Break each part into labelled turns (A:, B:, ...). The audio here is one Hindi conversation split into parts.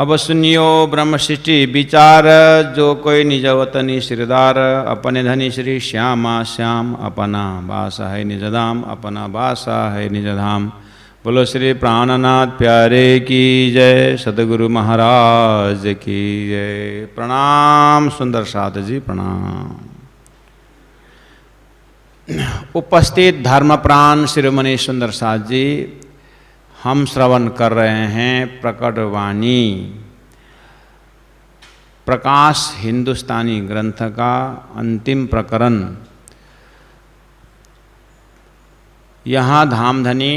A: अब सुनियो ब्रह्म सृष्टि विचार, जो कोई निजवतनी श्रीदार, अपने धनी श्री श्यामा श्याम, अपना बासा है निज धाम, अपना बासा है निज धाम। बोलो श्री प्राणनाथ प्यारे की जय, सदगुरु महाराज की जय। प्रणाम सुंदर साध जी, प्रणाम। उपस्थित धर्मप्राण शिरोमणि सुंदर साध जी, हम श्रवण कर रहे हैं प्रकट वाणी, प्रकाश हिंदुस्तानी ग्रंथ का अंतिम प्रकरण। यहाँ धामधनी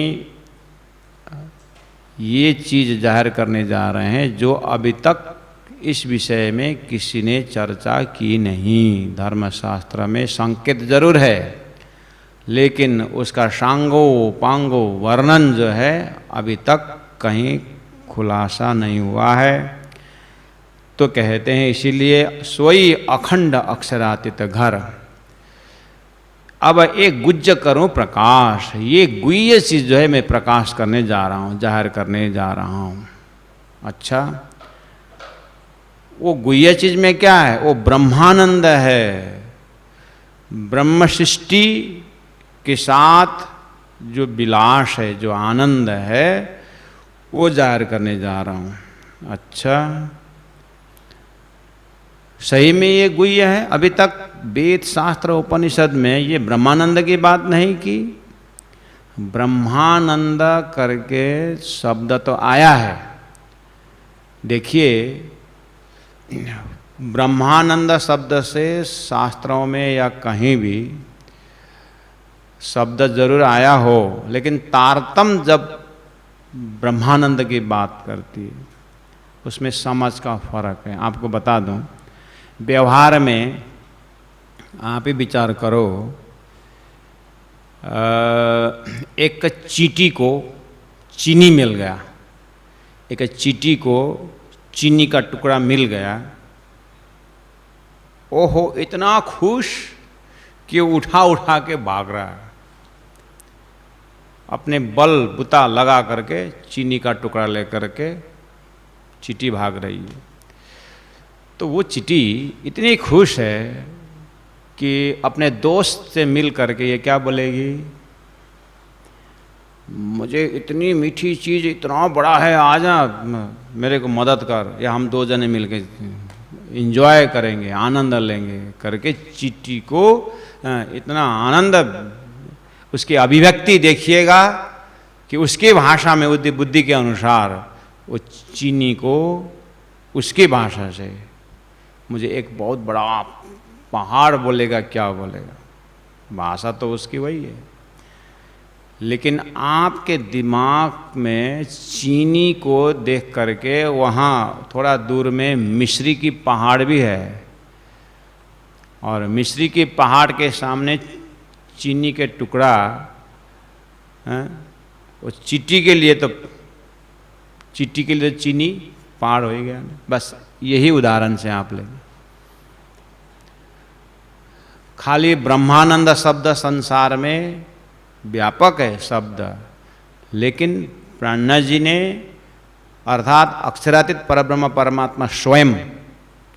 A: ये चीज़ जाहिर करने जा रहे हैं जो अभी तक इस विषय में किसी ने चर्चा की नहीं। धर्मशास्त्र में संकेत जरूर है, लेकिन उसका सांगो पांगो वर्णन जो है अभी तक कहीं खुलासा नहीं हुआ है। तो कहते हैं इसीलिए सोई अखंड अक्षरातीत घर। अब एक गुज्ज करूं प्रकाश, ये गुह्य चीज जो है मैं प्रकाश करने जा रहा हूं, जाहिर करने जा रहा हूं। अच्छा, वो गुह्य चीज में क्या है? वो ब्रह्मानंद है। ब्रह्म सृष्टि के साथ जो विलास है, जो आनंद है, वो जाहिर करने जा रहा हूं। अच्छा, सही में ये गुह्य है? अभी तक वेद शास्त्र उपनिषद में ये ब्रह्मानंद की बात नहीं की। ब्रह्मानंद करके शब्द तो आया है। देखिए, ब्रह्मानंद शब्द से शास्त्रों में या कहीं भी शब्द जरूर आया हो, लेकिन तारतम्य जब ब्रह्मानंद की बात करती है उसमें समझ का फर्क है। आपको बता दूं, व्यवहार में आप ही विचार करो, एक चींटी को चीनी मिल गया, एक चींटी को चीनी का टुकड़ा मिल गया। ओहो, इतना खुश कि उठा उठा के भाग रहा है, अपने बल बुता लगा करके चीनी का टुकड़ा लेकर के चींटी भाग रही है। तो वो चींटी इतनी खुश है कि अपने दोस्त से मिल करके ये क्या बोलेगी? मुझे इतनी मीठी चीज़, इतना बड़ा है, आजा मेरे को मदद कर, या हम दो जने मिल के इंजॉय करेंगे, आनंद लेंगे करके चींटी को इतना आनंद, उसकी अभिव्यक्ति देखिएगा कि उसकी भाषा में, बुद्धि के अनुसार वो चीनी को उसकी भाषा से मुझे एक बहुत बड़ा पहाड़ बोलेगा, क्या बोलेगा? भाषा तो उसकी वही है। लेकिन आपके दिमाग में चीनी को देख करके वहाँ थोड़ा दूर में मिस्री की पहाड़ भी है, और मिस्री की पहाड़ के सामने चीनी के टुकड़ा, वो चींटी के लिए तो चीनी पहाड़ हो गया। बस यही उदाहरण से आप लेंगे। खाली ब्रह्मानंद शब्द संसार में व्यापक है शब्द, लेकिन प्राणनाथ जी ने, अर्थात अक्षरातीत परब्रह्म परमात्मा स्वयं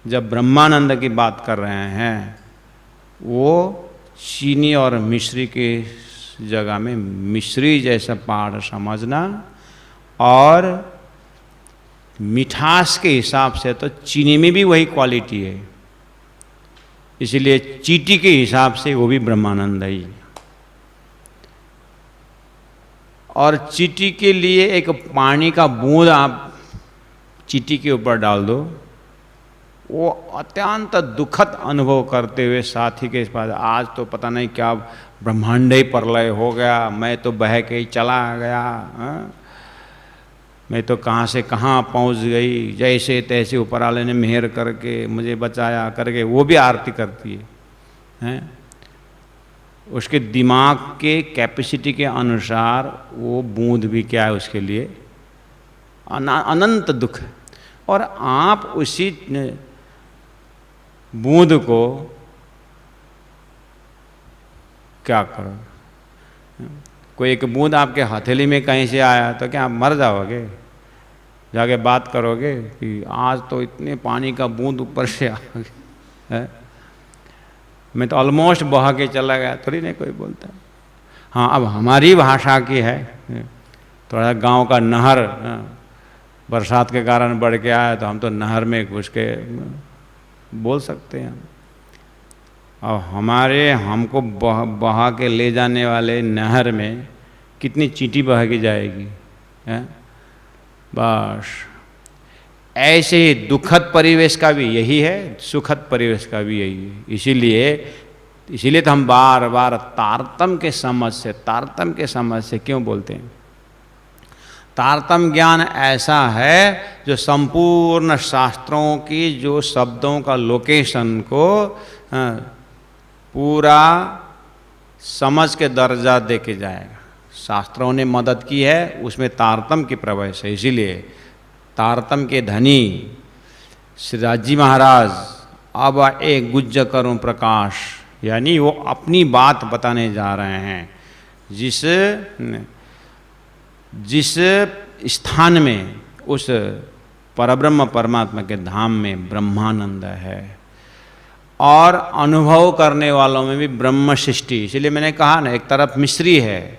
A: जब ब्रह्मानंद की बात कर रहे हैं, वो चीनी और मिश्री के जगह में मिश्री जैसा पहाड़ समझना, और मिठास के हिसाब से तो चीनी में भी वही क्वालिटी है, इसलिए चींटी के हिसाब से वो भी ब्रह्मानंद है। और चींटी के लिए एक पानी का बूंद आप चींटी के ऊपर डाल दो, वो अत्यंत दुखद अनुभव करते हुए साथी के पास, आज तो पता नहीं क्या ब्रह्मांड ही प्रलय हो गया, मैं तो बह के ही चला गया, मैं तो कहाँ से कहाँ पहुँच गई, जैसे तैसे ऊपर वाले ने मेहर करके मुझे बचाया करके वो भी आरती करती है। उसके दिमाग के कैपेसिटी के अनुसार वो बूंद भी क्या है उसके लिए अनंत दुख है। और आप उसी बूंद को क्या करो? कोई एक बूंद आपके हथेली में कहीं से आया तो क्या आप मर जाओगे? जाके बात करोगे कि आज तो इतने पानी का बूंद ऊपर से आ गया, मैं तो ऑलमोस्ट बहा के चला गया, थोड़ी नहीं कोई बोलता। हाँ, अब हमारी भाषा की है, थोड़ा गांव का नहर बरसात के कारण बढ़ के आया तो हम तो नहर में घुस के बोल सकते हैं। और हमारे हमको बहा के ले जाने वाले नहर में कितनी चींटी बह के जाएगी, है? बस ऐसे ही दुखद परिवेश का भी यही है, सुखद परिवेश का भी यही है। इसीलिए तो हम बार बार तारतम्य के समझ से क्यों बोलते हैं। तारतम्य ज्ञान ऐसा है जो संपूर्ण शास्त्रों की जो शब्दों का लोकेशन को पूरा समझ के दर्जा दे के जाएगा। शास्त्रों ने मदद की है उसमें तारतम्य की प्रवेश है। इसीलिए तारतम्य के धनी श्रीराज जी महाराज अब एक गुज्ज करूं प्रकाश, यानी वो अपनी बात बताने जा रहे हैं। जिस स्थान में उस परब्रह्म परमात्मा के धाम में ब्रह्मानंद है और अनुभव करने वालों में भी ब्रह्म सृष्टि। इसलिए मैंने कहा ना, एक तरफ मिश्री है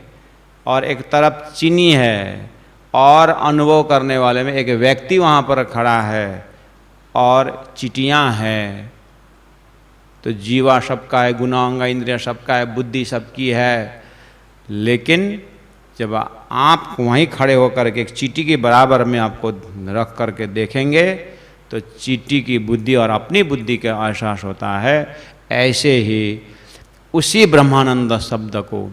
A: और एक तरफ चीनी है, और अनुभव करने वाले में एक व्यक्ति वहाँ पर खड़ा है और चीटियाँ हैं। तो जीवा सबका है, गुणांग इंद्रिया सबका है, बुद्धि सबकी है, लेकिन जब आप वहीं खड़े होकर के एक चीटी के बराबर में आपको रख करके देखेंगे तो चीटी की बुद्धि और अपनी बुद्धि का एहसास होता है। ऐसे ही उसी ब्रह्मानंद शब्द को,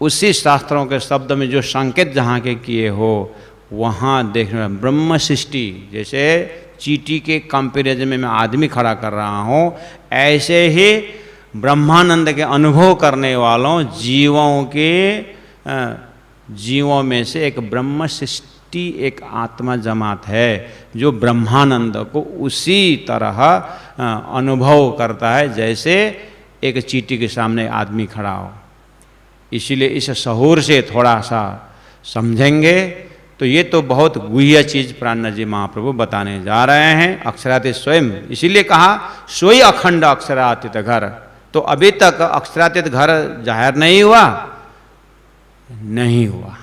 A: उसी शास्त्रों के शब्द में जो संकेत जहाँ के किए हो वहाँ देखना ब्रह्म सृष्टि। जैसे चीटी के कंपेरिजन में मैं आदमी खड़ा कर रहा हूँ, ऐसे ही ब्रह्मानंद के अनुभव करने वालों जीवों में से एक ब्रह्म सृष्टि, एक आत्मा जमात है जो ब्रह्मानंद को उसी तरह अनुभव करता है जैसे एक चीटी के सामने आदमी खड़ा हो। इसीलिए इस सहूर से थोड़ा सा समझेंगे तो ये तो बहुत गुह्य चीज प्राणनाथ जी महाप्रभु बताने जा रहे हैं। अक्षरातीत स्वयं, इसीलिए कहा सोई अखंड अक्षरातीत घर। तो अभी तक अक्षरातीत घर जाहिर नहीं हुआ,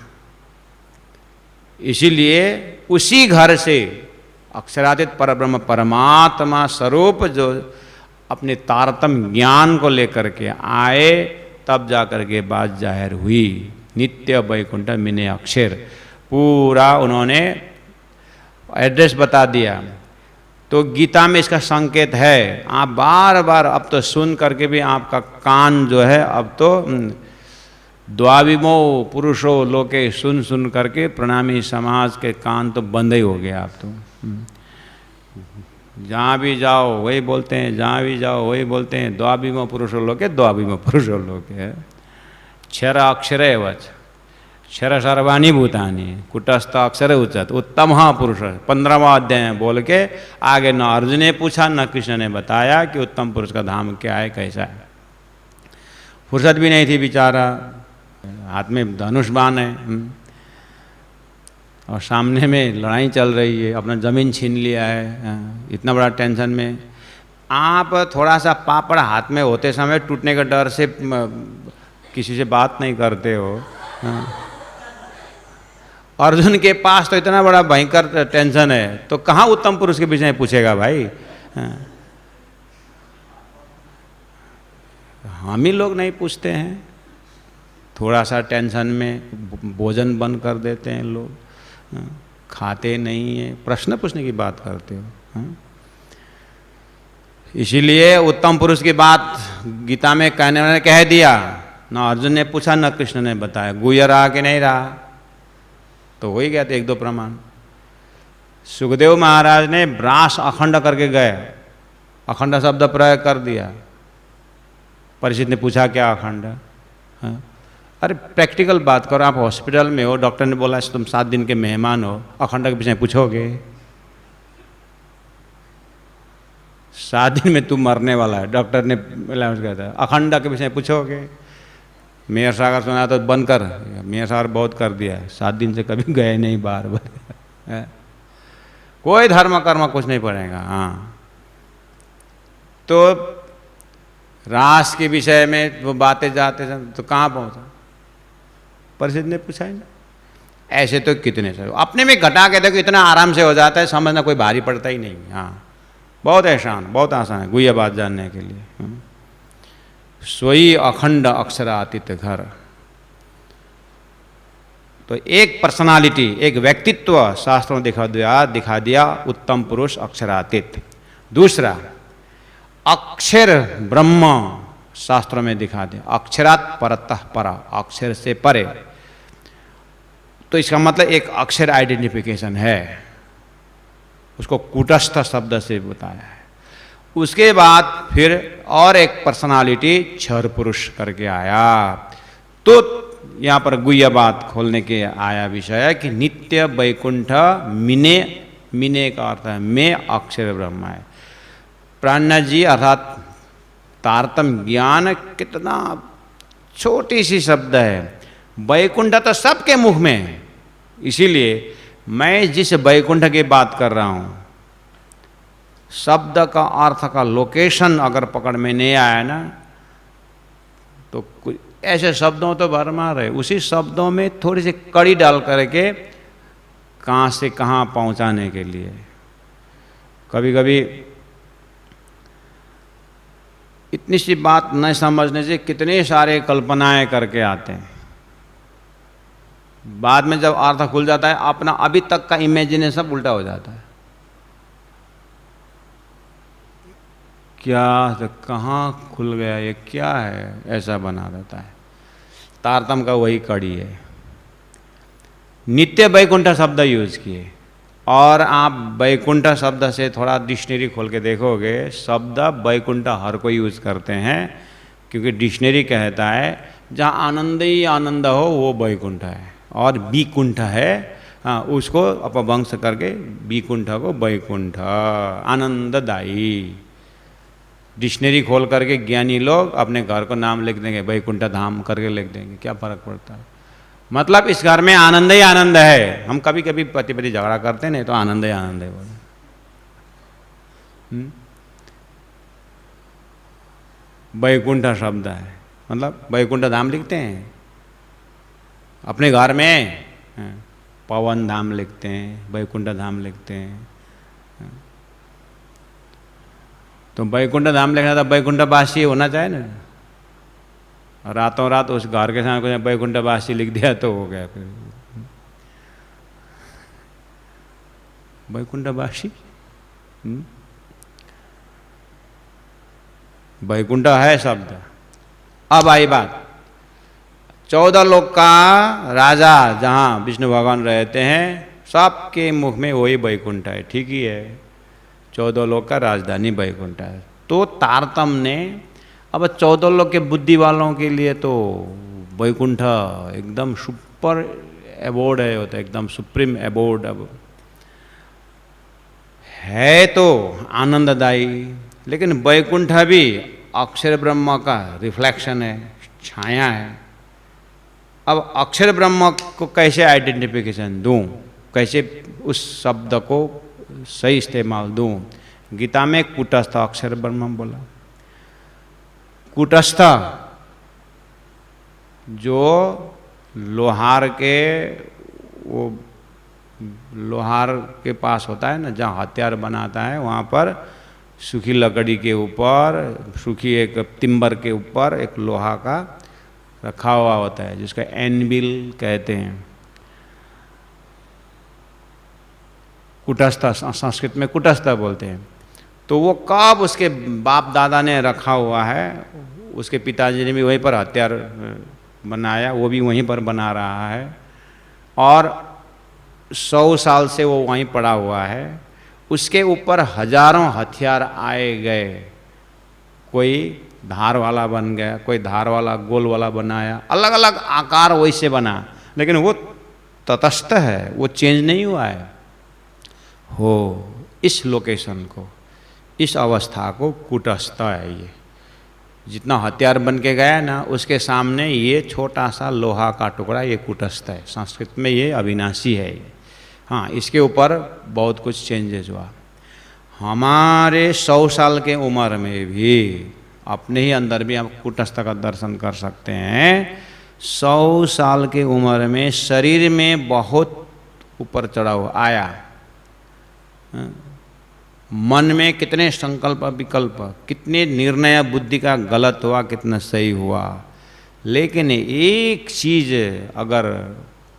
A: इसीलिए उसी घर से अक्षरातीत परब्रह्म परमात्मा स्वरूप जो अपने तारतम्य ज्ञान को लेकर के आए, तब जाकर के बात जाहिर हुई। नित्य वैकुंठ मिने अक्षर, पूरा उन्होंने एड्रेस बता दिया। तो गीता में इसका संकेत है। आप बार बार अब तो सुन करके भी आपका कान जो है, अब तो द्वाविमो पुरुषो लोके सुन सुन करके प्रणामी समाज के कान तो बंद ही हो गया। आप तो जहाँ भी जाओ वही बोलते हैं, जहाँ भी जाओ वही बोलते हैं, द्वाविमो पुरुषो लोके, द्वाविमो पुरुषो लोके। क्षर अक्षरे वच, क्षर सर्वाणी भूतानी, कुटस्थ अक्षर उच्चत, उत्तम पुरुष। 15वां अध्याय बोल के आगे न अर्जुन ने पूछा न कृष्ण ने बताया कि उत्तम पुरुष का धाम क्या है, कैसा है। फुर्सत भी नहीं थी बेचारा, हाथ में धनुष बाण है और सामने में लड़ाई चल रही है, अपना ज़मीन छीन लिया है, इतना बड़ा टेंशन में। आप थोड़ा सा पापड़ हाथ में होते समय टूटने के डर से किसी से बात नहीं करते हो। अर्जुन के पास तो इतना बड़ा भयंकर टेंशन है, तो कहाँ उत्तम पुरुष के विषय में पूछेगा भाई। हम ही लोग नहीं पूछते हैं, थोड़ा सा टेंशन में भोजन बंद कर देते हैं लोग, खाते नहीं है, प्रश्न पूछने की बात करते हो। इसीलिए उत्तम पुरुष की बात गीता में कहने वाले ने कह दिया। न अर्जुन ने पूछा न कृष्ण ने बताया, गुह्य रहा कि नहीं रहा, तो हो ही गया था 1-2 प्रमाण। सुखदेव महाराज ने ब्रास अखंड करके गए, अखंड शब्द प्रयोग कर दिया। परीक्षित ने पूछा क्या अखंड है? अरे प्रैक्टिकल बात करो, आप हॉस्पिटल में हो, डॉक्टर ने बोला तुम 7 दिन के मेहमान हो, अखंड के विषय पूछोगे? 7 दिन में तू मरने वाला है, डॉक्टर ने कहता अखंड के विषय पूछोगे? मेयर सागर सुना तो बंद कर, मेयर सागर बहुत कर दिया है, 7 दिन से कभी गए नहीं बाहर। कोई धर्म कर्म कुछ नहीं पड़ेगा। हाँ, तो रास के विषय में वो बातें जाते तो कहाँ पहुँचा? परिषद ने पूछा ही ना। ऐसे तो कितने सारे अपने में घटा के देखो, इतना आराम से हो जाता है, समझना कोई भारी पड़ता ही नहीं। हाँ, बहुत आसान, बहुत आसान है गुह्य बात जानने के लिए। सोई अखंड अक्षरातीत घर। तो एक पर्सनालिटी, एक व्यक्तित्व शास्त्रों में दिखा दिया उत्तम पुरुष अक्षरातीत। दूसरा अक्षर ब्रह्म शास्त्रों में दिखा दिया, अक्षरात परतः परा, अक्षर से परे। तो इसका मतलब एक अक्षर आइडेंटिफिकेशन है, उसको कूटस्थ शब्द से बताया है। उसके बाद फिर और एक पर्सनालिटी क्षर पुरुष करके आया। तो यहाँ पर गुह्य बात खोलने के आया विषय है कि नित्य वैकुंठ मिने, मिने का अर्थ है मैं अक्षर ब्रह्म है। प्राणनाथ जी अर्थात तारतम ज्ञान कितना छोटी सी शब्द है। वैकुंठ तो सबके मुख में है, इसीलिए मैं जिस वैकुंठ की बात कर रहा हूँ, शब्द का अर्थ का लोकेशन अगर पकड़ में नहीं आया ना, तो कुछ ऐसे शब्दों तो भरमार है, उसी शब्दों में थोड़ी सी कड़ी डाल करके कहाँ से कहाँ पहुँचाने के लिए। कभी कभी इतनी सी बात न समझने से कितने सारे कल्पनाएं करके आते हैं, बाद में जब अर्थ खुल जाता है अपना अभी तक का इमेजिनेशन सब उल्टा हो जाता है। क्या तो कहाँ खुल गया, ये क्या है, ऐसा बना देता है। तारतम का वही कड़ी है। नित्य वैकुंठ शब्द यूज किए, और आप वैकुंठ शब्द से थोड़ा डिक्शनरी खोल के देखोगे, शब्द वैकुंठ हर कोई यूज करते हैं, क्योंकि डिक्शनरी कहता है जहाँ आनंद ही आनंद हो वो वैकुंठ है, और विकुंठ है हाँ, उसको अपभ्रंश करके विकुंठ को वैकुंठ आनंददायी। डिक्शनरी खोल करके ज्ञानी लोग अपने घर को नाम लिख देंगे, वैकुंठ धाम करके लिख देंगे, क्या फर्क पड़ता है। मतलब इस घर में आनंद ही आनंद है। हम कभी कभी पति पति झगड़ा करते नहीं तो आनंद ही आनंद है बोले। वैकुंठ शब्द है, मतलब वैकुंठ धाम लिखते हैं अपने घर में, पवन धाम लिखते हैं, वैकुंठ धाम लिखते हैं। तो वैकुंठ धाम लिखना था वैकुंठवासी होना चाहिए ना, रातों रात उस घर के सामने वैकुंठवासी लिख दिया तो हो गया फिर वैकुंठवासी। वैकुंठ है शब्द। अब आई बात, 14 लोक का राजा जहाँ विष्णु भगवान रहते हैं, सबके मुख में वही वैकुंठ है, ठीक ही है। 14 लोक का राजधानी वैकुंठ है। तो तारतम ने अब 14 लोक के बुद्धि वालों के लिए तो वैकुंठ एकदम सुपर एबोर्ड है, होता है एकदम सुप्रीम एबोर्ड। अब है तो आनंददायी, लेकिन वैकुंठ भी अक्षर ब्रह्म का रिफ्लेक्शन है, छाया है। अब अक्षर ब्रह्म को कैसे आइडेंटिफिकेशन दूं, कैसे उस शब्द को सही इस्तेमाल दूं। गीता में कूटस्थ अक्षर ब्रह्म बोला। कूटस्थ जो लोहार के पास होता है ना, जहाँ हथियार बनाता है, वहाँ पर सूखी लकड़ी के ऊपर, सूखी एक तिम्बर के ऊपर एक लोहा का रखा हुआ होता है, जिसका एनविल कहते हैं। कुटस्थ संस्कृत में कुटस्थ बोलते हैं। तो वो कब उसके बाप दादा ने रखा हुआ है, उसके पिताजी ने भी वहीं पर हथियार बनाया, वो भी वहीं पर बना रहा है, और 100 साल से वो वहीं पड़ा हुआ है। उसके ऊपर हजारों हथियार आए गए, कोई धार वाला बन गया, कोई धार वाला गोल वाला बनाया, अलग अलग आकार वैसे बना, लेकिन वो तटस्थ है, वो चेंज नहीं हुआ है। हो इस लोकेशन को, इस अवस्था को कूटस्थ है। ये जितना हथियार बन के गया ना, उसके सामने ये छोटा सा लोहा का टुकड़ा, ये कूटस्थ है। संस्कृत में ये अविनाशी है। ये हाँ, इसके ऊपर बहुत कुछ चेंजेस हुआ। हमारे 100 साल के उम्र में भी अपने ही अंदर भी हम कूटस्थ का दर्शन कर सकते हैं। 100 साल के उम्र में शरीर में बहुत ऊपर चढ़ाव आया, मन में कितने संकल्प विकल्प, कितने निर्णय बुद्धि का गलत हुआ, कितना सही हुआ, लेकिन एक चीज अगर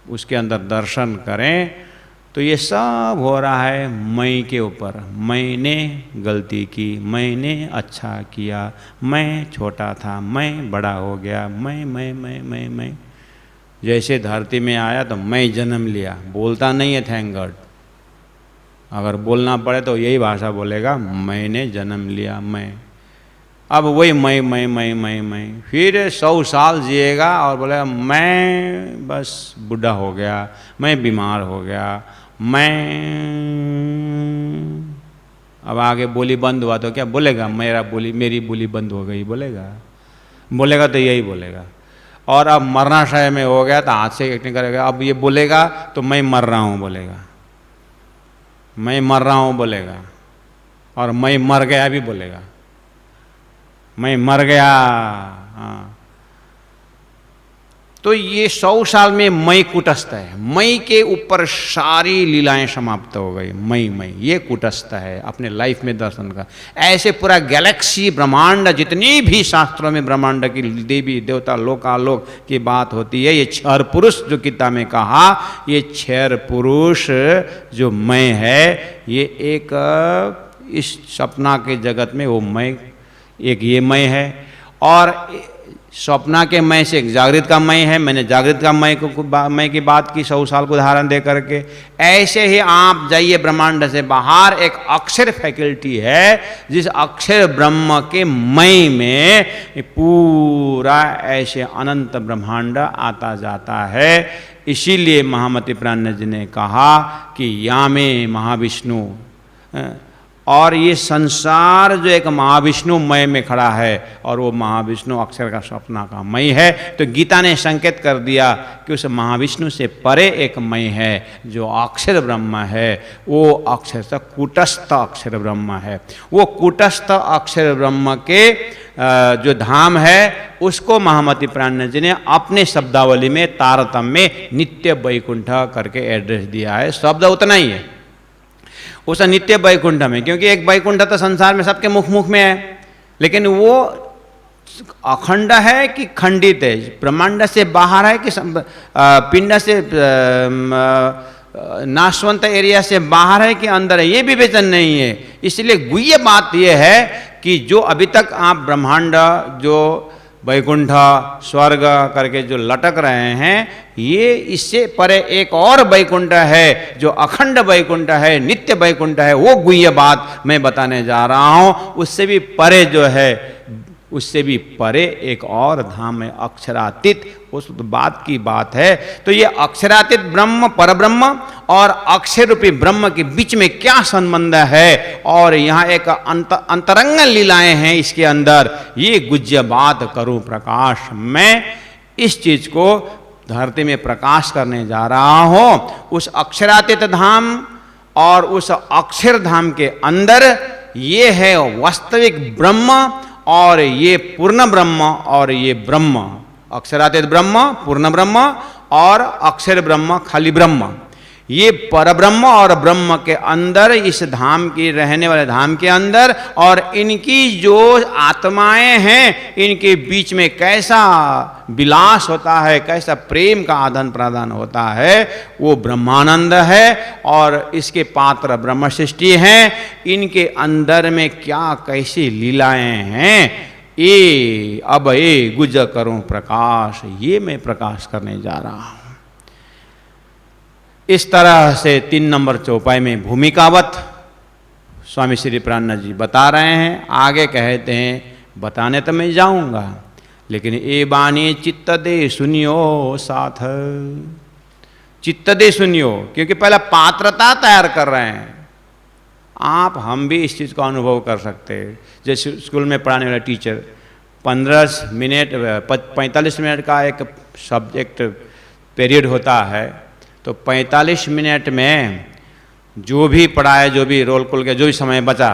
A: उसके अंदर दर्शन करें तो ये सब हो रहा है मैं के ऊपर। मैंने गलती की, मैंने अच्छा किया, मैं छोटा था, मैं बड़ा हो गया, मैं जैसे धरती में आया तो मैं जन्म लिया, बोलता नहीं है थैंक गॉड। अगर बोलना पड़े तो यही भाषा बोलेगा, मैंने जन्म लिया मैं। अब वही मैं फिर 100 साल जिएगा और बोलेगा मैं बस बूढ़ा हो गया, मैं बीमार हो गया, मैं। अब आगे बोली बंद हुआ तो क्या बोलेगा, मेरी बोली बंद हो गई बोलेगा तो यही बोलेगा। और अब मरनाशय में हो गया तो हाथ से एक्टिंग करेगा। अब ये बोलेगा तो मैं मर रहा हूँ बोलेगा, मैं मर रहा हूँ बोलेगा, और मैं मर गया भी बोलेगा, मैं मर गया। हाँ, तो ये 100 साल में मैं कूटस्थ है। मैं के ऊपर सारी लीलाएं समाप्त हो गई। मैं ये कूटस्थ है। अपने लाइफ में दर्शन का ऐसे पूरा गैलेक्सी ब्रह्मांड, जितनी भी शास्त्रों में ब्रह्मांड की देवी देवता लोकालोक की बात होती है, ये 6 पुरुष जो गीता में कहा, ये 6 पुरुष जो मैं है, ये एक इस सपना के जगत में वो मैं, एक ये मैं है। और स्वप्ना के मैं से एक जागृत का मैं है। मैंने जागृत का मैं की बात की 100 साल को उदाहरण दे करके। ऐसे ही आप जाइए ब्रह्मांड से बाहर, एक अक्षर फैकल्टी है, जिस अक्षर ब्रह्म के मैं में पूरा ऐसे अनंत ब्रह्मांड आता जाता है। इसीलिए महामति प्राण जी ने कहा कि यामे महाविष्णु, और ये संसार जो एक महाविष्णु मय में खड़ा है, और वो महाविष्णु अक्षर का सपना का मय है। तो गीता ने संकेत कर दिया कि उस महाविष्णु से परे एक मय है जो अक्षर ब्रह्म है। वो अक्षर से कूटस्थ अक्षर ब्रह्म है। वो कूटस्थ अक्षर ब्रह्म के जो धाम है, उसको महामति प्राण जी ने अपने शब्दावली में तारतम्य नित्य वैकुंठ करके एड्रेस दिया है। शब्द उतना ही है उस नित्य वैकुंठ में, क्योंकि एक वैकुंठ तो संसार में सबके मुख मुख में है, लेकिन वो अखंड है कि खंडित है, ब्रह्मांड से बाहर है कि पिंड से नाशवंत एरिया से बाहर है कि अंदर है, ये विवेचन नहीं है। इसलिए गुह्य बात यह है कि जो अभी तक आप ब्रह्मांड, जो वैकुंठ, स्वर्ग करके जो लटक रहे हैं, ये इससे परे एक और वैकुंठ है जो अखंड वैकुंठ है, नित्य वैकुंठ है। वो गुह्य बात मैं बताने जा रहा हूँ। उससे भी परे जो है, उससे भी परे एक और धाम है, अक्षरातीत, उस बात की बात है। तो ये अक्षरातीत ब्रह्म, परब्रह्म और अक्षर रूपी ब्रह्म के बीच में क्या संबंध है, और यहाँ एक अंतरंग लीलाएं हैं इसके अंदर, ये गुज्य बात करूं प्रकाश। मैं इस चीज को धरती में प्रकाश करने जा रहा हूं। उस अक्षरातीत धाम और उस अक्षर धाम के अंदर ये है वास्तविक ब्रह्म, और ये पूर्ण ब्रह्म, और ये ब्रह्म अक्षरातीत ब्रह्म, पूर्ण ब्रह्म, और अक्षर ब्रह्म खाली ब्रह्म। ये परब्रह्म और ब्रह्म के अंदर, इस धाम की रहने वाले धाम के अंदर, और इनकी जो आत्माएं हैं, इनके बीच में कैसा विलास होता है, कैसा प्रेम का आदान प्रदान होता है, वो ब्रह्मानंद है। और इसके पात्र ब्रह्म सृष्टि हैं, इनके अंदर में क्या कैसी लीलाएं हैं, ये अब ये गुज करूं प्रकाश, ये मैं प्रकाश करने जा रहा हूं। इस तरह से 3 नंबर चौपाई में भूमिकावत स्वामी श्री प्राणनाथ जी बता रहे हैं। आगे कहते हैं, बताने तो मैं जाऊंगा, लेकिन ए बानी चित्त दे सुनियो साथ, चित्त दे सुनियो, क्योंकि पहले पात्रता तैयार कर रहे हैं आप। हम भी इस चीज़ को अनुभव कर सकते हैं। जैसे स्कूल में पढ़ाने वाला टीचर 15 मिनट 45 मिनट का एक सब्जेक्ट पीरियड होता है, तो 45 मिनट में जो भी पढ़ाए, जो भी रोल खोल के जो भी समय बचा,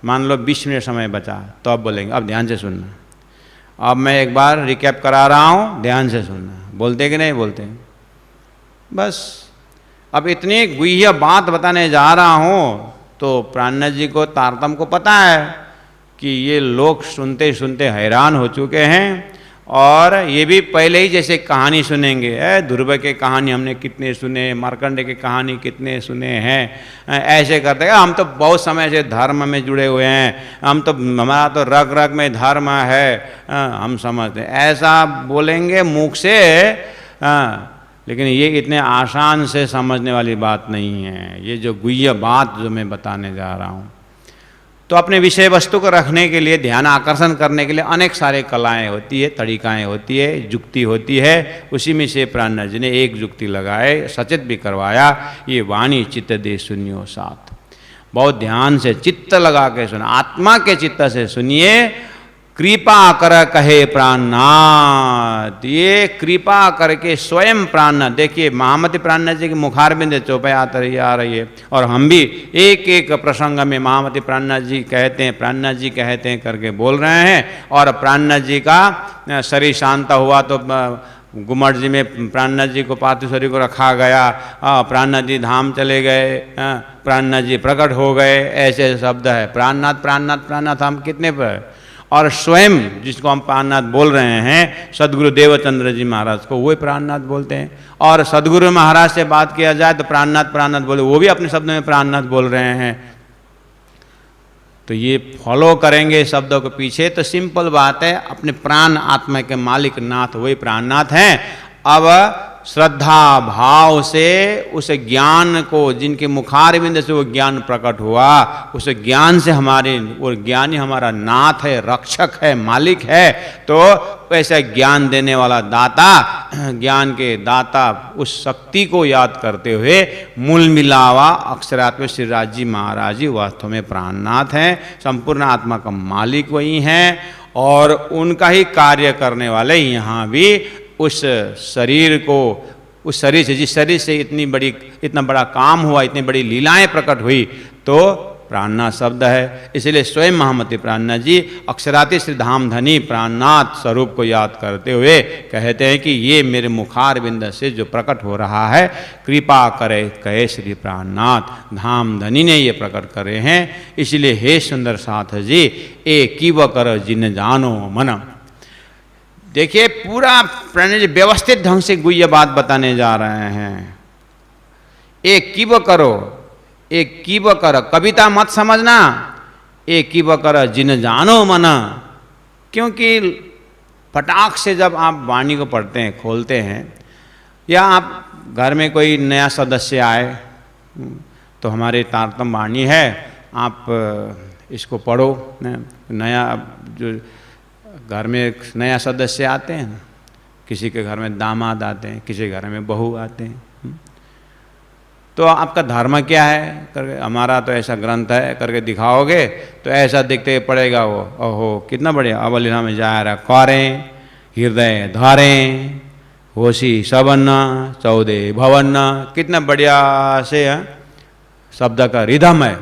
A: मान लो 20 मिनट समय बचा, तो अब बोलेंगे अब ध्यान से सुनना, अब मैं एक बार रिकैप करा रहा हूँ, ध्यान से सुनना। बोलते कि नहीं बोलते? बस अब इतनी गुह्य बात बताने जा रहा हूँ तो प्राणनाथ जी को, तारतम को पता है कि ये लोग सुनते सुनते हैरान हो चुके हैं, और ये भी पहले ही जैसे कहानी सुनेंगे, ध्रुव के कहानी हमने कितने सुने, मार्कंडे की कहानी कितने सुने हैं, ऐसे करते हैं हम तो बहुत समय से धर्म में जुड़े हुए हैं, हम तो हमारा तो रग रग में धर्म है, हम समझते हैं, ऐसा बोलेंगे मुख से। लेकिन ये इतने आसान से समझने वाली बात नहीं है। ये जो गुह्य बात जो मैं बताने जा रहा हूँ, तो अपने विषय वस्तु को रखने के लिए, ध्यान आकर्षण करने के लिए अनेक सारे कलाएं होती है, तरीकाएं होती है, जुक्ति होती है। उसी में से प्राणनाथ जी ने एक जुक्ति लगाए, सचेत भी करवाया, ये वाणी चित्त दे सुनियो साथ। बहुत ध्यान से चित्त लगा के सुना, आत्मा के चित्त से सुनिए। कृपा कर कहे प्राणनाथ, ये कृपा करके स्वयं प्राणनाथ, देखिए महामती प्राणनाथ जी की मुखारबिंद चौपाई आ रही है, और हम भी एक एक प्रसंग में महामती प्राणनाथ जी कहते हैं, प्राणनाथ जी कहते हैं करके बोल रहे हैं। और प्राणनाथ जी का शरीर शांत हुआ तो गुमट जी में प्राणनाथ जी को, पार्थिव शरीर को रखा गया, प्राणनाथ जी धाम चले गए, प्राणनाथ जी प्रकट हो गए, ऐसे शब्द है। प्राणनाथ प्राणनाथ प्राणनाथ हम कितने पर, और स्वयं जिसको हम प्राणनाथ बोल रहे हैं, सदगुरु देवचंद्र जी महाराज को, वो प्राणनाथ बोलते हैं। और सदगुरु महाराज से बात किया जाए तो प्राणनाथ प्राणनाथ बोले, वो भी अपने शब्द में प्राणनाथ बोल रहे हैं। तो ये फॉलो करेंगे शब्दों के पीछे, तो सिंपल बात है, अपने प्राण आत्मा के मालिक नाथ वही प्राणनाथ हैं। अब श्रद्धा भाव से उस ज्ञान को, जिनके मुखारविंद से वो ज्ञान प्रकट हुआ, उस ज्ञान से हमारे, वो ज्ञानी हमारा नाथ है, रक्षक है, मालिक है। तो ऐसा ज्ञान देने वाला दाता, ज्ञान के दाता, उस शक्ति को याद करते हुए मूल मिलावा अक्षरात्म श्री राज जी महाराज जी वास्तव में प्राणनाथ हैं, संपूर्ण आत्मा का मालिक वही हैं, और उनका ही कार्य करने वाले यहाँ भी उस शरीर को, उस शरीर से, जिस शरीर से इतना बड़ा काम हुआ, इतनी बड़ी लीलाएं प्रकट हुई, तो प्राणनाथ शब्द है। इसलिए स्वयं महामती प्राणनाथ जी अक्षराति श्री धाम धनी प्राणनाथ स्वरूप को याद करते हुए कहते हैं कि ये मेरे मुखारविंद से जो प्रकट हो रहा है, कृपा करे कहे श्री प्राणनाथ धाम धनी ने ये प्रकट करे हैं। इसलिए हे सुंदर साथ जी, ए कीव कर जिन जानो मन। देखिए पूरा प्राणनाथ जी व्यवस्थित ढंग से गुह्य बात बताने जा रहे हैं। एक कीव करो, एक कीव कर, कविता मत समझना, एक कीव कर जिन जानो मन। क्योंकि फटाक से जब आप वाणी को पढ़ते हैं, खोलते हैं, या आप घर में कोई नया सदस्य आए तो हमारे तारतम वाणी है, आप इसको पढ़ो। नया जो घर में एक नया सदस्य आते हैं ना, किसी के घर में दामाद आते हैं, किसी के घर में बहू आते हैं, तो आपका धर्म क्या है करके, हमारा तो ऐसा ग्रंथ है करके दिखाओगे तो ऐसा दिखते पड़ेगा वो, ओहो कितना बढ़िया, अवलिना में जा रहा, कौरें हृदय धारें होशी सबन्न चौदे भवन्न, कितना बढ़िया से शब्द का रिदम है।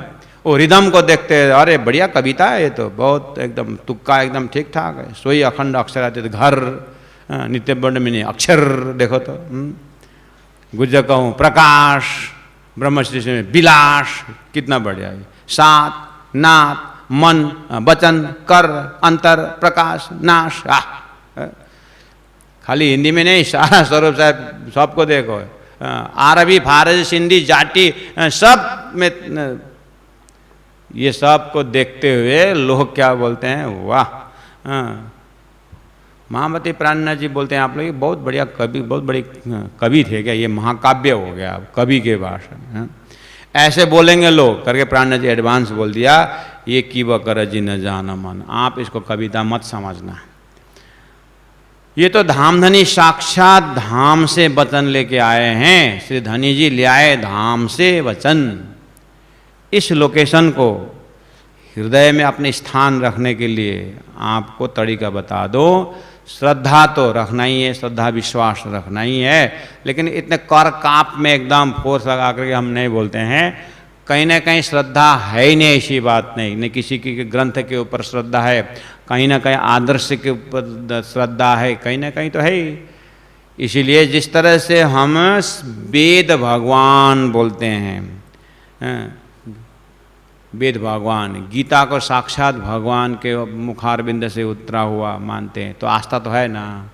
A: वो रिदम को देखते हैं, अरे बढ़िया कविता है ये तो, बहुत एकदम तुक्का एकदम ठीक ठाक है। सोई अखंड अक्षर आते थे, घर नित्य बंड में नहीं अक्षर देखो तो, गुज्जर कहूँ प्रकाश, ब्रह्मश्री में विलास, कितना बढ़िया है। सात नाथ मन वचन कर अंतर प्रकाश नाश, खाली हिंदी में नहीं, सारा स्वरूप साहब सबको देखो, अरबी फारसी सिंधी जाटी सब में, ये सब को देखते हुए लोग क्या बोलते हैं, वाह। महामती प्राणनाथ जी बोलते हैं, आप लोग बहुत बढ़िया कवि, बहुत बड़ी कवि थे क्या, ये महाकाव्य हो गया कवि के भाषा में, ऐसे बोलेंगे लोग करके प्राणनाथ जी एडवांस बोल दिया, ये कीव कर जी न जान मन। आप इसको कविता मत समझना, ये तो धाम धनी साक्षात धाम से वचन लेके आए हैं। श्री धनी जी ले आए धाम से वचन। इस लोकेशन को हृदय में अपने स्थान रखने के लिए आपको तरीका बता दो। श्रद्धा तो रखना ही है, श्रद्धा विश्वास रखना ही है, लेकिन इतने कर काप में एकदम फोर्स लगा करके हम नहीं बोलते हैं। कहीं ना कहीं श्रद्धा है ही नहीं, ऐसी बात नहीं, न किसी की ग्रंथ के ऊपर श्रद्धा है, कहीं ना कहीं आदर्श के ऊपर श्रद्धा है, कहीं ना कहीं तो है ही। इसीलिए जिस तरह से हम वेद भगवान बोलते हैं, वेद भगवान, गीता को साक्षात भगवान के मुखारबिंद से उतरा हुआ मानते हैं, तो आस्था तो है ना।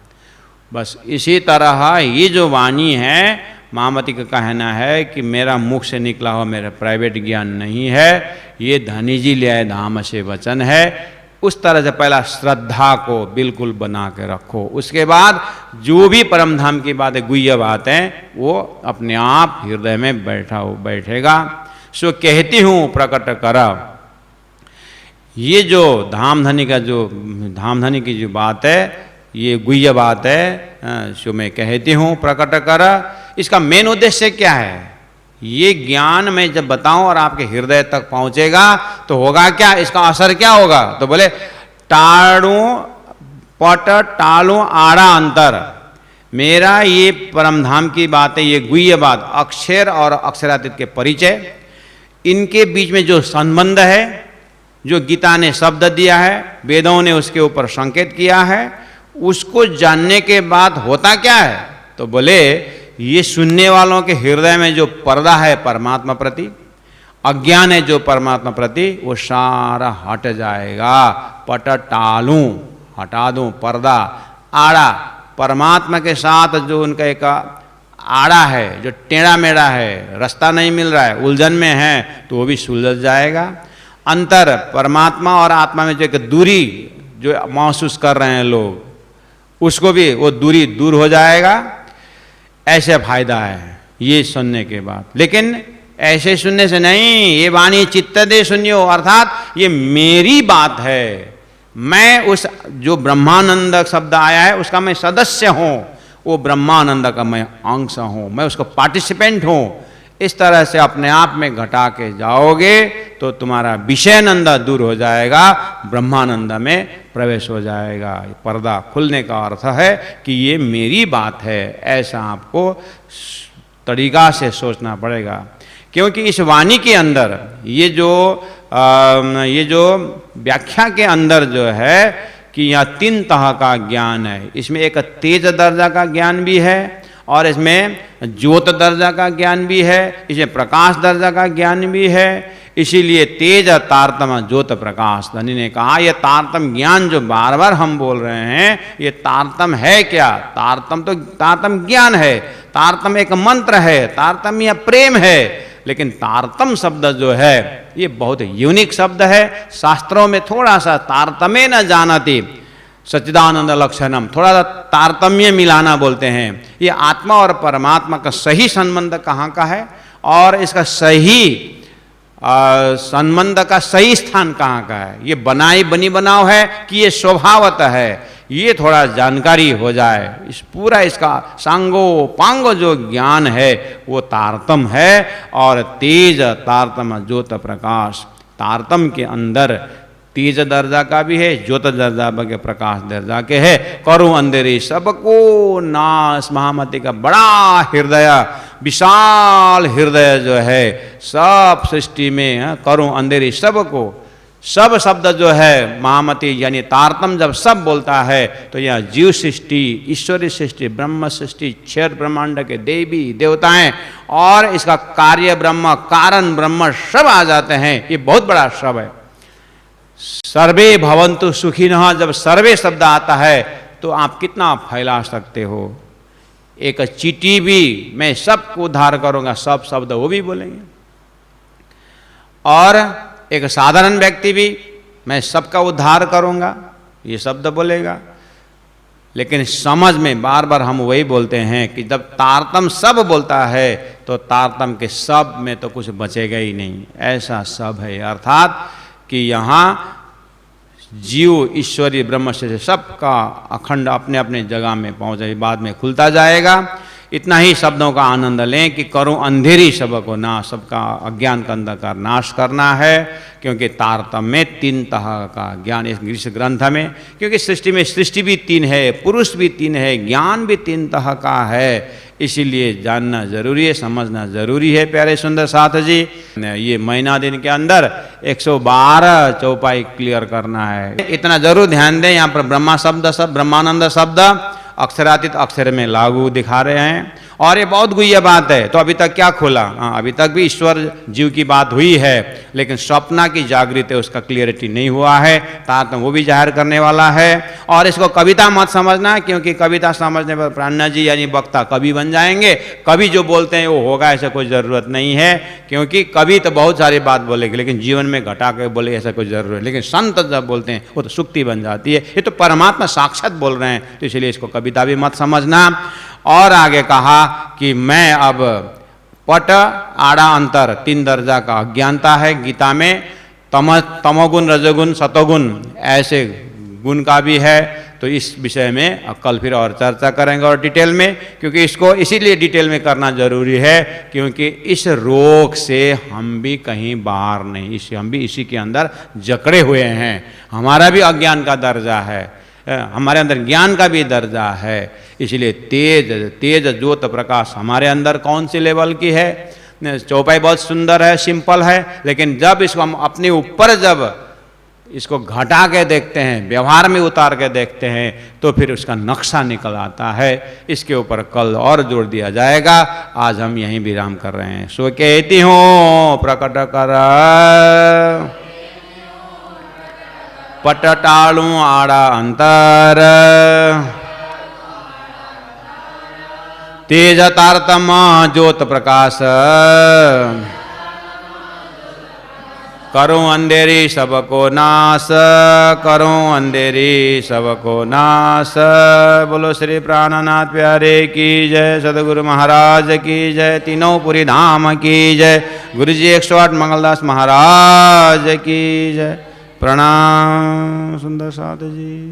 A: बस इसी तरह ये जो वाणी है, महामती का कहना है कि मेरा मुख से निकला हुआ मेरा प्राइवेट ज्ञान नहीं है, ये धनी जी ले आए धाम से वचन है। उस तरह से पहला श्रद्धा को बिल्कुल बना के रखो, उसके बाद जो भी परम धाम की बातें गुह्य बातें वो अपने आप हृदय में बैठेगा। सो कहती हूँ प्रकट कर, ये जो धामधनी का जो धामधनी की जो बात है, ये गुह्य बात है, सो मैं कहती हूँ प्रकट कर। इसका मेन उद्देश्य क्या है? ये ज्ञान मैं जब बताऊं और आपके हृदय तक पहुंचेगा तो होगा क्या, इसका असर क्या होगा? तो बोले टाड़ू पट टालू आड़ा अंतर, मेरा ये परमधाम की बात है, ये गुह्य बात, अक्षर और अक्षरातीत के परिचय, इनके बीच में जो संबंध है, जो गीता ने शब्द दिया है, वेदों ने उसके ऊपर संकेत किया है, उसको जानने के बाद होता क्या है? तो बोले ये सुनने वालों के हृदय में जो पर्दा है परमात्मा प्रति, अज्ञान है जो परमात्मा प्रति, वो सारा हट जाएगा। पट टालूं, हटा दूं पर्दा, आड़ा, परमात्मा के साथ जो उनका एक आड़ा है, जो टेढ़ा मेढ़ा है, रास्ता नहीं मिल रहा है, उलझन में है, तो वो भी सुलझ जाएगा। अंतर, परमात्मा और आत्मा में जो एक दूरी जो महसूस कर रहे हैं लोग, उसको भी वो दूरी दूर हो जाएगा। ऐसे फायदा है ये सुनने के बाद। लेकिन ऐसे सुनने से नहीं, ये वाणी चित्त दे सुनियो, अर्थात ये मेरी बात है, मैं उस जो ब्रह्मानंद शब्द आया है उसका मैं सदस्य हूं, वो ब्रह्मानंद का मैं अंश हूं, मैं उसका पार्टिसिपेंट हूं। इस तरह से अपने आप में घटा के जाओगे तो तुम्हारा विषयानंद दूर हो जाएगा, ब्रह्मानंद में प्रवेश हो जाएगा। पर्दा खुलने का अर्थ है कि ये मेरी बात है, ऐसा आपको तरीका से सोचना पड़ेगा। क्योंकि इस वाणी के अंदर ये जो व्याख्या के अंदर जो है कि यहाँ 3 तरह का ज्ञान है। इसमें एक तेज दर्जा का ज्ञान भी है, और इसमें ज्योत दर्जा का ज्ञान भी है, इसमें प्रकाश दर्जा का ज्ञान भी है। इसीलिए तेज तारतम ज्योत प्रकाश, धनी ने कहा यह तारतम ज्ञान जो बार बार हम बोल रहे हैं, ये तारतम है क्या? तारतम ज्ञान है, तारतम एक मंत्र है, तारतम या प्रेम है। लेकिन तारतम शब्द जो है ये बहुत यूनिक शब्द है। शास्त्रों में थोड़ा सा तारतम्य न जानती सच्चिदानंद लक्षणम, थोड़ा सा तारतम्य मिलाना बोलते हैं। ये आत्मा और परमात्मा का सही संबंध कहाँ का है और इसका सही संबंध का सही स्थान कहाँ का है, ये बनी बनाव है कि ये स्वभावत है, ये थोड़ा जानकारी हो जाए। इस पूरा इसका सांगो पांगो जो ज्ञान है वो तारतम है। और तेज तारतम ज्योत प्रकाश, तारतम के अंदर तेज दर्जा का भी है, ज्योत दर्जा के प्रकाश दर्जा के है। करूं अंधेरी सबको नाश, महामती का बड़ा हृदय, विशाल हृदय जो है, सब सृष्टि में करूं अंधेरी सबको, सब शब्द जो है महामती यानी तारतम जब सब बोलता है तो यह जीव सृष्टि, ईश्वरी सृष्टि, ब्रह्म सृष्टि, क्षर ब्रह्मांड के देवी देवताएं और इसका कार्य ब्रह्म, कारण ब्रह्म सब आ जाते हैं। ये बहुत बड़ा सब है। सर्वे भवन्तु सुखिनः, जब सर्वे शब्द आता है तो आप कितना फैला सकते हो। एक चींटी भी मैं सबको उद्धार करूंगा, सब शब्द वो भी बोलेंगे। और एक साधारण व्यक्ति भी मैं सबका उद्धार करूंगा, ये शब्द बोलेगा। लेकिन समझ में बार बार हम वही बोलते हैं कि जब तारतम सब बोलता है तो तारतम के सब में तो कुछ बचेगा ही नहीं, ऐसा सब है। अर्थात कि यहाँ जीव ईश्वरी ब्रह्म से सबका अखंड अपने अपने जगह में पहुँचे, बाद में खुलता जाएगा। इतना ही शब्दों का आनंद लें कि करूं अंधेरी सबको नाश, सबका अज्ञान का अंधकार नाश करना है। क्योंकि तारतम्य 3 तरह का ज्ञान इस ग्रंथ में, क्योंकि सृष्टि में सृष्टि भी 3 है, पुरुष भी 3 है, ज्ञान भी 3 तरह का है, इसीलिए जानना जरूरी है, समझना जरूरी है। प्यारे सुंदर साथ जी, ये महीना दिन के अंदर 112 चौपाई क्लियर करना है। इतना जरूर ध्यान दें, यहाँ पर ब्रह्मा शब्द सब ब्रह्मानंद शब्द अक्षरातीत अक्षर में लागू दिखा रहे हैं। और ये बहुत गुह्य बात है। तो अभी तक क्या खोला? अभी तक भी ईश्वर जीव की बात हुई है, लेकिन स्वप्न की जागृति उसका क्लियरिटी नहीं हुआ है, ताकि वो भी जाहिर करने वाला है। और इसको कविता मत समझना, क्योंकि कविता समझने पर प्राणनाथ जी यानी वक्ता कवि बन जाएंगे। कवि जो बोलते हैं वो होगा, ऐसा कोई ज़रूरत नहीं है। क्योंकि कवि तो बहुत सारी बात बोलेंगे, लेकिन जीवन में घटा के बोले ऐसा कोई ज़रूरत है। लेकिन संत जब बोलते हैं वो तो सुक्ति बन जाती है। ये तो परमात्मा साक्षात बोल रहे हैं, तो इसलिए इसको कविता भी मत समझना। और आगे कहा कि मैं अब पट आड़ा अंतर 3 दर्जा का अज्ञानता है। गीता में तमोगुण, रजोगुण, सतोगुण ऐसे गुण का भी है। तो इस विषय में कल फिर और चर्चा करेंगे और डिटेल में, क्योंकि इसको इसीलिए डिटेल में करना जरूरी है, क्योंकि इस रोग से हम भी कहीं बाहर नहीं, हम भी इसी के अंदर जकड़े हुए हैं। हमारा भी अज्ञान का दर्जा है, हमारे अंदर ज्ञान का भी दर्जा है। इसलिए तेज ज्योत प्रकाश हमारे अंदर कौन सी लेवल की है? चौपाई बहुत सुंदर है, सिंपल है, लेकिन जब इसको हम अपने ऊपर जब इसको घटा के देखते हैं, व्यवहार में उतार के देखते हैं, तो फिर उसका नक्शा निकल आता है। इसके ऊपर कल और जोर दिया जाएगा। आज हम यहीं विराम कर रहे हैं। सो कहती हूँ प्रकट कर पटटालू आड़ा अंतर, तेज तारतम ज्योत प्रकाश, करूं अंधेरी सबको नाश, करूं अंधेरी सबको नाश। बोलो श्री प्राणनाथ प्यारे की जय, सदगुरु महाराज की जय, तीनों पुरी धाम की जय, गुरु जी 108 मंगलदास महाराज की जय। प्रणाम सुंदर साथ जी।